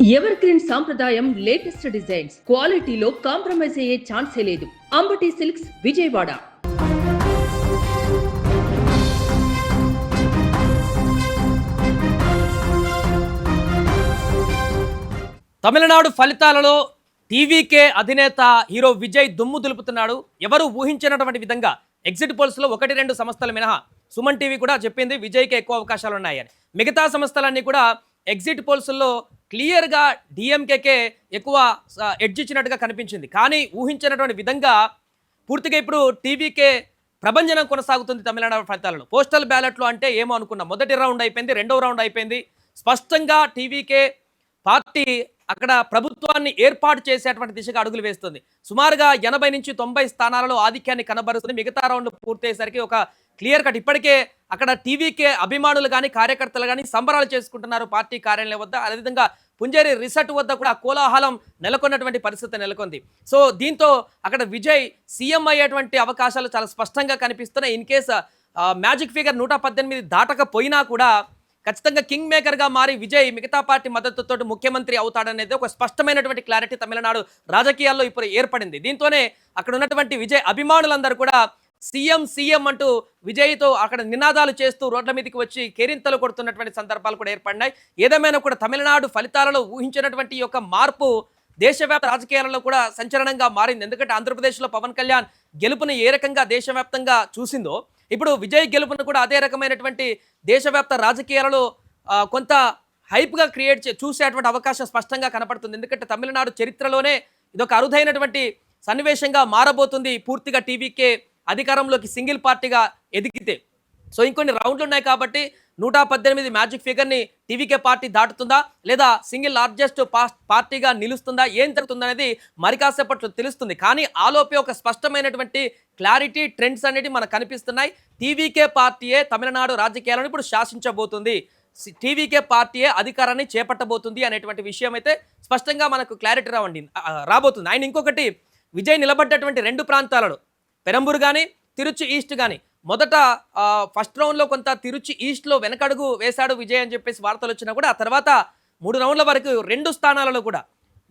Ever green సాంప్రదాయం latest designs క్వాలిటీలో compromise అయ్యే ఛాన్సే లేదు. అంబటి సిల్క్స్ విజయవాడ. తమిళనాడు ఫలితాలలో టీవీకే అధినేత హీరో విజయ్ దుమ్ము దులుపుతున్నాడు. ఎవరు ఊహించినటువంటి విధంగా ఎగ్జిట్ పోల్స్లో 1-2 సంస్థలు మినహా సుమన్ టీవీ కూడా చెప్పింది విజయ్కి ఎక్కువ అవకాశాలు ఉన్నాయని. మిగతా సంస్థలన్నీ కూడా ఎగ్జిట్ పోల్స్లో క్లియర్గా డిఎంకేకే ఎక్కువ ఎడ్జ్ ఇచ్చినట్టుగా కనిపించింది. కానీ ఊహించినటువంటి విధంగా పూర్తిగా ఇప్పుడు టీవీకే ప్రభంజనం కొనసాగుతుంది తమిళనాడు ఫలితాలలో. పోస్టల్ బ్యాలెట్లో అంటే ఏమో అనుకున్నాం. మొదటి రౌండ్ అయిపోయింది, రెండవ రౌండ్ అయిపోయింది. స్పష్టంగా టీవీకే పార్టీ అక్కడ ప్రభుత్వాన్ని ఏర్పాటు చేసేటువంటి దిశగా అడుగులు వేస్తుంది. సుమారుగా 80 నుంచి 90 స్థానాలలో ఆధిక్యాన్ని కనబరుస్తుంది. మిగతా రౌండ్లు పూర్తయ్యేసరికి ఒక క్లియర్ కట్ ఇప్పటికే అక్కడ టీవీకే అభిమానులు కానీ కార్యకర్తలు కానీ సంబరాలు చేసుకుంటున్నారు పార్టీ కార్యాలయం వద్ద. అదేవిధంగా పుంజేరి రిసార్ట్ వద్ద కూడా కోలాహలం నెలకొన్నటువంటి పరిస్థితి నెలకొంది. సో దీంతో అక్కడ విజయ్ సీఎం అయ్యేటువంటి అవకాశాలు చాలా స్పష్టంగా కనిపిస్తున్నాయి. ఇన్ కేస్ మ్యాజిక్ ఫిగర్ 118 దాటకపోయినా కూడా ఖచ్చితంగా కింగ్ మేకర్గా మారి విజయ్ మిగతా పార్టీ మద్దతుతో ముఖ్యమంత్రి అవుతాడనేది ఒక స్పష్టమైనటువంటి క్లారిటీ తమిళనాడు రాజకీయాల్లో ఇప్పుడు ఏర్పడింది. దీంతోనే అక్కడ ఉన్నటువంటి విజయ్ అభిమానులందరూ కూడా సీఎం సీఎం అంటూ విజయ్తో అక్కడ నినాదాలు చేస్తూ రోడ్ల మీదకి వచ్చి కేరింతలు కొడుతున్నటువంటి సందర్భాలు కూడా ఏర్పడినాయి. ఏదేమైనా కూడా తమిళనాడు ఫలితాలలో ఊహించినటువంటి యొక్క మార్పు దేశవ్యాప్త రాజకీయాలలో కూడా సంచలనంగా మారింది. ఎందుకంటే ఆంధ్రప్రదేశ్లో పవన్ కళ్యాణ్ గెలుపుని ఏ రకంగా దేశవ్యాప్తంగా చూసిందో ఇప్పుడు విజయ్ గెలుపును కూడా అదే రకమైనటువంటి దేశవ్యాప్త రాజకీయాలలో కొంత హైప్గా చూసేటువంటి అవకాశం స్పష్టంగా కనపడుతుంది. ఎందుకంటే తమిళనాడు చరిత్రలోనే ఇదొక అరుదైనటువంటి సన్నివేశంగా మారబోతుంది పూర్తిగా టీవీకే అధికారంలోకి సింగిల్ పార్టీగా ఎదిగితే. సో ఇంకొన్ని రౌండ్లు ఉన్నాయి కాబట్టి 118 మ్యాజిక్ ఫిగర్ని టీవీకే పార్టీ దాటుతుందా లేదా సింగిల్ లార్జెస్ట్ పార్టీగా నిలుస్తుందా, ఏం జరుగుతుందనేది మరి కాసేపట్లో తెలుస్తుంది. కానీ ఆలోపే ఒక స్పష్టమైనటువంటి క్లారిటీ ట్రెండ్స్ అనేవి మనకు కనిపిస్తున్నాయి. టీవీకే పార్టీయే తమిళనాడు రాజకీయాలను ఇప్పుడు శాసించబోతుంది, టీవీకే పార్టీయే అధికారాన్ని చేపట్టబోతుంది అనేటువంటి విషయం అయితే స్పష్టంగా మనకు క్లారిటీ రాబోతుంది. ఆయన ఇంకొకటి విజయ్ నిలబడ్డటువంటి 2 ప్రాంతాలలో పెరంబూర్ కానీ తిరుచి ఈస్ట్ కానీ మొదట ఫస్ట్ రౌండ్లో కొంత తిరుచి ఈస్ట్లో వెనకడుగు వేశాడు విజయ్ అని చెప్పేసి వార్తలు వచ్చినా కూడా ఆ తర్వాత 3 రౌండ్ల వరకు 2 స్థానాలలో కూడా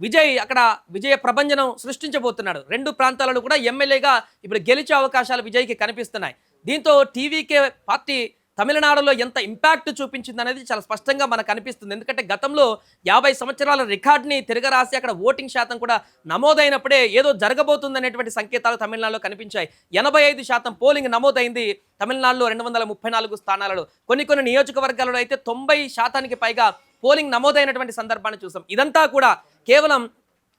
విజయ్ అక్కడ విజయ ప్రభంజనం సృష్టించబోతున్నాడు. 2 ప్రాంతాలలో కూడా ఎమ్మెల్యేగా ఇప్పుడు గెలిచే అవకాశాలు విజయ్కి కనిపిస్తున్నాయి. దీంతో టీవీకే పార్టీ తమిళనాడులో ఎంత ఇంపాక్ట్ చూపించింది అనేది చాలా స్పష్టంగా మనకు కనిపిస్తుంది. ఎందుకంటే గతంలో 50 సంవత్సరాల రికార్డ్ని తిరగరాసి అక్కడ ఓటింగ్ శాతం కూడా నమోదైనప్పుడే ఏదో జరగబోతుంది అనేటువంటి సంకేతాలు తమిళనాడులో కనిపించాయి. 85% పోలింగ్ నమోదైంది తమిళనాడులో 234 స్థానాలలో. కొన్ని నియోజకవర్గాలలో అయితే 90% పైగా పోలింగ్ నమోదైనటువంటి సందర్భాన్ని చూసాం. ఇదంతా కూడా కేవలం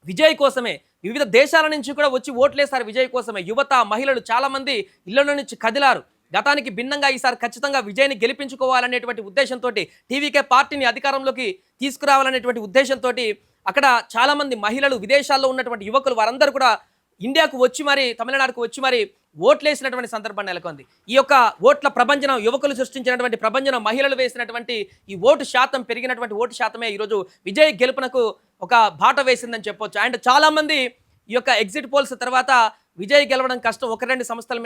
విజయ్ కోసమే. వివిధ దేశాల నుంచి కూడా వచ్చి ఓట్లేశారు విజయ్ కోసమే. యువత, మహిళలు చాలామంది ఇళ్ల నుంచి కదిలారు. గతానికి భిన్నంగా ఈసారి ఖచ్చితంగా విజయ్ని గెలిపించుకోవాలనేటువంటి ఉద్దేశంతో టీవీకే పార్టీని అధికారంలోకి తీసుకురావాలనేటువంటి ఉద్దేశంతో అక్కడ చాలామంది మహిళలు, విదేశాల్లో ఉన్నటువంటి యువకులు వారందరూ కూడా ఇండియాకు వచ్చి మరి తమిళనాడుకు వచ్చి మరి ఓట్లేసినటువంటి సందర్భం నెలకొంది. ఈ యొక్క ఓట్ల ప్రభంజనం, యువకులు సృష్టించినటువంటి ప్రభంజనం, మహిళలు వేసినటువంటి ఈ ఓటు శాతం పెరిగినటువంటి ఓటు శాతమే ఈరోజు విజయ్ గెలుపునకు ఒక బాట వేసిందని చెప్పొచ్చు. అండ్ చాలామంది ఈ యొక్క ఎగ్జిట్ పోల్స్ తర్వాత విజయ్ గెలవడం కష్టం, 1-2 సంస్థల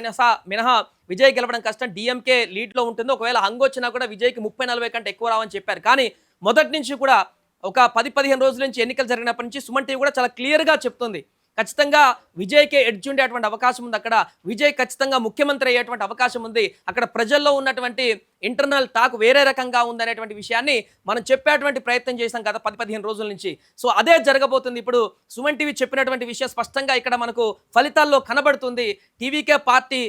మినహా విజయ్ గెలవడం కష్టం, డిఎంకే లీడ్లో ఉంటుంది, ఒకవేళ హంగ్ వచ్చినా కూడా విజయ్కి 30-40 కంటే ఎక్కువ రావని చెప్పారు. కానీ మొదటి నుంచి కూడా ఒక 10-15 రోజుల నుంచి ఎన్నికలు జరిగినప్పటి నుంచి సుమన్ టీవీ కూడా చాలా క్లియర్గా చెప్తుంది ఖచ్చితంగా విజయ్కే ఎడ్జ్ ఉండేటువంటి అవకాశం ఉంది. అక్కడ విజయ్ ఖచ్చితంగా ముఖ్యమంత్రి అయ్యేటువంటి అవకాశం ఉంది. అక్కడ ప్రజల్లో ఉన్నటువంటి ఇంటర్నల్ టాక్ వేరే రకంగా ఉందనేటువంటి విషయాన్ని మనం చెప్పేటువంటి ప్రయత్నం చేసాం గత 10-15 రోజుల నుంచి. సో అదే జరగబోతుంది. ఇప్పుడు సుమన్ టీవీ చెప్పినటువంటి విషయం స్పష్టంగా ఇక్కడ మనకు ఫలితాల్లో కనబడుతుంది. టీవీకే పార్టీ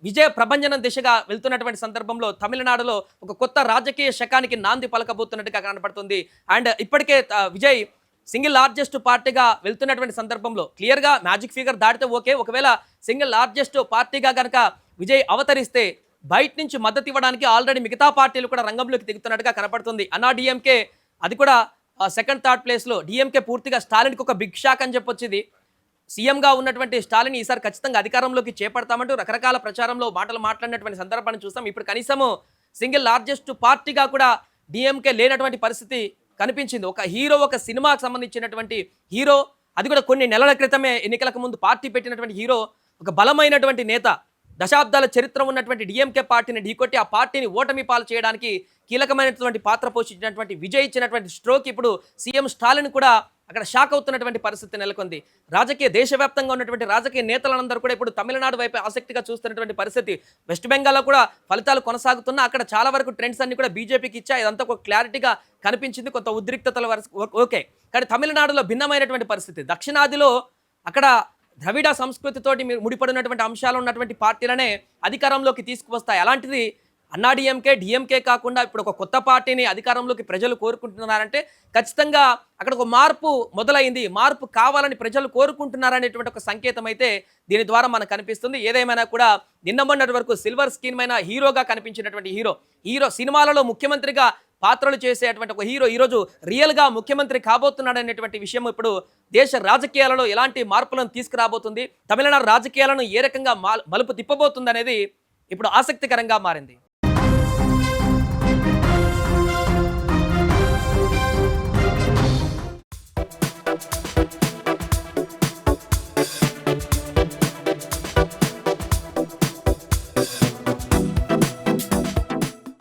విజయ ప్రభంజనం దిశగా వెళ్తున్నటువంటి సందర్భంలో తమిళనాడులో ఒక కొత్త రాజకీయ శకానికి నాంది పలకబోతున్నట్టుగా కనబడుతుంది. అండ్ ఇప్పటికే విజయ్ సింగిల్ లార్జెస్ట్ పార్టీగా వెళ్తున్నటువంటి సందర్భంలో క్లియర్గా మ్యాజిక్ ఫిగర్ దాటితే ఓకే, ఒకవేళ సింగిల్ లార్జెస్ట్ పార్టీగా కనుక విజయ్ అవతరిస్తే బయట నుంచి మద్దతు ఇవ్వడానికి ఆల్రెడీ మిగతా పార్టీలు కూడా రంగంలోకి దిగుతున్నట్టుగా కనపడుతుంది. అన్నా డిఎంకే అది కూడా 2nd, 3rd ప్లేస్లో. డిఎంకే పూర్తిగా స్టాలిన్కి ఒక బిగ్ షాక్ అని చెప్పొచ్చు. ఇది సీఎంగా ఉన్నటువంటి స్టాలిన్ ఈసారి ఖచ్చితంగా అధికారంలోకి చేపడతామంటూ రకరకాల ప్రచారంలో మాటలు మాట్లాడినటువంటి సందర్భాన్ని చూస్తాం. ఇప్పుడు కనీసము సింగిల్ లార్జెస్ట్ పార్టీగా కూడా డిఎంకే లేనటువంటి పరిస్థితి కనిపించింది. ఒక హీరో, ఒక సినిమాకు సంబంధించినటువంటి హీరో, అది కూడా కొన్ని నెలల క్రితమే ఎన్నికలకు ముందు పార్టీ పెట్టినటువంటి హీరో, ఒక బలమైనటువంటి నేత, దశాబ్దాల చరిత్ర ఉన్నటువంటి డిఎంకే పార్టీని ఢీకొట్టి ఆ పార్టీని ఓటమి పాలు చేయడానికి కీలకమైనటువంటి పాత్ర పోషించినటువంటి విజయ్ ఇచ్చినటువంటి స్ట్రోక్ ఇప్పుడు సీఎం స్టాలిన్ కూడా అక్కడ షాక్ అవుతున్నటువంటి పరిస్థితి నెలకొంది. దేశవ్యాప్తంగా ఉన్నటువంటి రాజకీయ నేతలందరూ కూడా ఇప్పుడు తమిళనాడు వైపు ఆసక్తిగా చూస్తున్నటువంటి పరిస్థితి. వెస్ట్ బెంగాల్లో కూడా ఫలితాలు కొనసాగుతున్నా అక్కడ చాలా వరకు ట్రెండ్స్ అన్ని కూడా బీజేపీకి ఇచ్చా. ఇదంతా ఒక క్లారిటీగా కనిపించింది, కొంత ఉద్రిక్తతల వరకు ఓకే. కానీ తమిళనాడులో భిన్నమైనటువంటి పరిస్థితి. దక్షిణాదిలో అక్కడ ద్రవిడ సంస్కృతితోటి ముడిపడినటువంటి అంశాలు ఉన్నటువంటి పార్టీలనే అధికారంలోకి తీసుకువస్తాయి. అలాంటిది అన్నాడీఎంకే డిఎంకే కాకుండా ఇప్పుడు ఒక కొత్త పార్టీని అధికారంలోకి ప్రజలు కోరుకుంటున్నారంటే ఖచ్చితంగా అక్కడ ఒక మార్పు మొదలైంది, మార్పు కావాలని ప్రజలు కోరుకుంటున్నారనేటువంటి ఒక సంకేతం అయితే దీని ద్వారా మనకు కనిపిస్తుంది. ఏదేమైనా కూడా నిన్న మొన్నటి వరకు సిల్వర్ స్క్రీన్ పైన హీరోగా కనిపించినటువంటి హీరో సినిమాలలో ముఖ్యమంత్రిగా పాత్రలు చేసేటువంటి ఒక హీరో ఈరోజు రియల్గా ముఖ్యమంత్రి కాబోతున్నాడు అనేటువంటి విషయం ఇప్పుడు దేశ రాజకీయాలలో ఎలాంటి మార్పులను తీసుకురాబోతుంది, తమిళనాడు రాజకీయాలను ఏ రకంగా మలుపు తిప్పబోతుంది అనేది ఇప్పుడు ఆసక్తికరంగా మారింది.